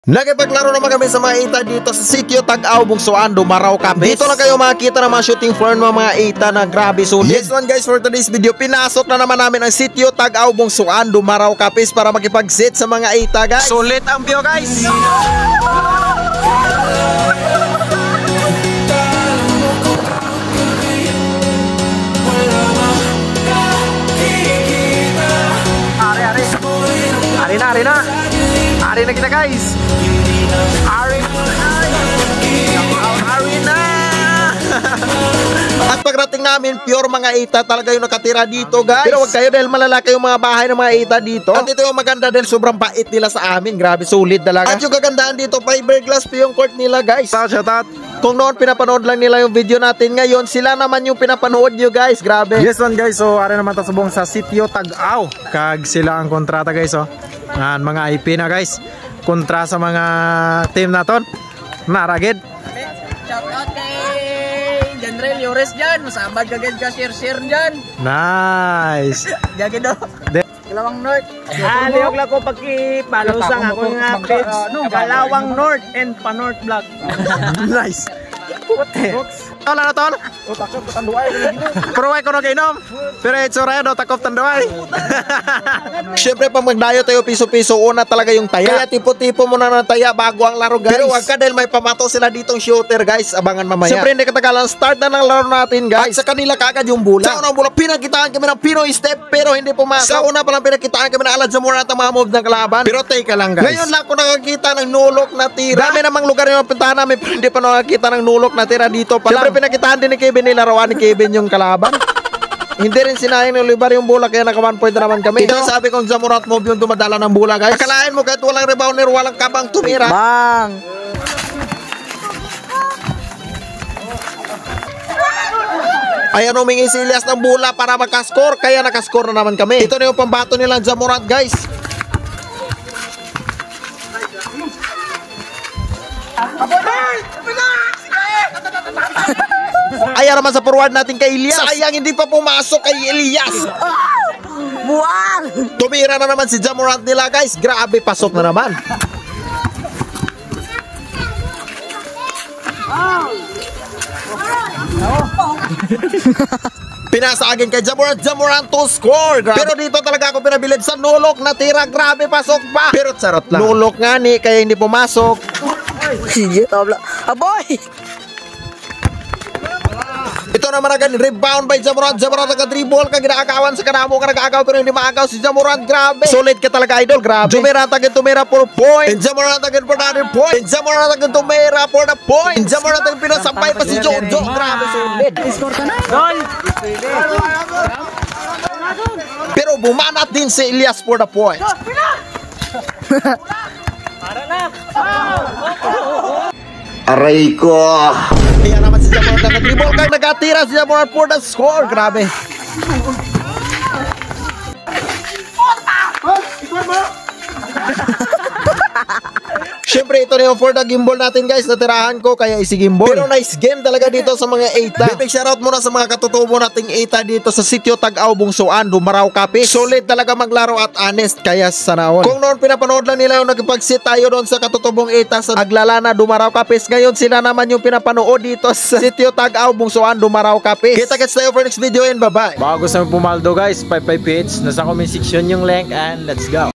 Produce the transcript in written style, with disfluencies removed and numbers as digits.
Nakipaglaro naman kami sa mga ita dito sa sitio Tag-Aw, Bungsoan, Dumaraw, Capiz. Dito lang kayo makikita ng mga shooting floor ng mga ita na grabe sulit. Yes one guys, for today's video, pinasok na naman namin ang sitio Tag-Aw, Bungsoan, Dumaraw, Capiz para makipag-sit sa mga ita guys. Sulit ang view guys. Ari na kita guys. Ari na. At pagrating namin, pure mga ita talaga yung nakatira dito guys. Pero wag kayo dahil malalaki yung mga bahay ng mga ita dito. At ito yung maganda dahil sobrang pait nila sa amin. Grabe, solid talaga. At yung kagandahan dito, fiberglass pa yung court nila guys. Shout out. Kung noon pinapanood lang nila yung video natin, ngayon sila naman yung pinapanood nyo guys. Grabe. Yes one guys, so ari naman tasubong sa sitio Tag-Aw. Kag sila ang kontrata guys oh. Mga IP na guys. Kontra sa mga team naton. Naragid. Shout out kay General Yores dyan. Masabad kagad ka share dyan. Nice. Gagid do. Kalawang North. Liog lang ko pagkipalusang ako nga page. Kalawang North and Pa-North Vlog. Nice. Puti. Wala na ton? O takot tanduay. Pero ay ko nag-inom. Pero ito rin, takot tanduay. Siyempre pag magdayo tayo piso-piso, una talaga yung taya. Kaya tipo-tipo mo na ng taya bago ang laro guys. Pero wag ka dahil may pamato sila ditong shooter guys. Abangan mamaya. Siyempre hindi katagalan, start na ng laro natin guys. At sa kanila kagad yung bola. Sa unang bola, pinakitaan kami ng Pinoy step pero hindi pumasok. Sa una palang pinakitaan kami ng alad sa mura at mga move ng kalaban. Pero teka lang guys. Ngayon lang ako nakakita ng nulok na tira. Dami namang lugar yung puntahan namin pero hindi pa nakakita ng nulok na tira dito pa lang. Siyempre pinakitaan din ni Kevin, nilarawan ni Kevin yung kalaban. Hindi rin sinayang ng Olivar yung bola kaya naka 1 point na naman kami. Ito sabi kong Zamurat move yung dumadala ng bola guys. Akalain mo kahit walang rebounder, walang kabang tumira. Bang! Ayan humingi si Elias ng bola para makaskor, kaya nakaskor na naman kami. Ito na yung pambato nilang Zamurat guys. Ayan naman sa forward natin kay Elias. Sayang hindi pa pumasok kay Elias. Buwang! Tumira na naman si Zamurat nila guys. Grabe, pasok na naman. Pinasagin kay Zamurat to score. Grabe. Pero dito talaga ako pinabilib sa nulok na tira. Grabe, pasok pa. Pero sarot lang. Nulok nga ni kaya hindi pumasok. Sige, tabla. Aboy! Ito naman agad, rebound by Zamurat. Zamurat nag-dribble, ginakawan sa kanamo, nag-aagaw pero hindi maagaw si Zamurat. Grabe. Solid ka talaga idol, grabe. Jumeirah agad tumira for point. And Zamurat agad for another point. And Zamurat agad tumira for the point. And Zamurat agad pinasampay pa si Jojo. Grabe, solid. Pero bumanat din si Elias for the point. Aray ko. Ayan naman si Zamurat nag-dribble kag nagatira si Zamurat for the score. Grabe. Siyempre ito na yung for the gimbal natin guys. Natirahan ko kaya isigimbal. Pero nice game talaga dito sa mga 8. Big shoutout muna sa mga katutubo nating 8 dito sa sitio Tag-Aw, Bungsoan, Dumaraw, Capiz. Solid talaga maglaro at honest kaya sanahon. Kung noon pinapanood lang nila yung nagpag-sit tayo doon sa katutubong 8 sa Aglalana, Dumaraw, Capiz. Ngayon sila naman yung pinapanood dito sa sitio Tag-Aw, Bungsoan, Dumaraw, Capiz. Kita-kits tayo for next video and bye-bye. Baka gusto mo pumaldo guys, 55 PH. Nasa comment section yung link and let's go.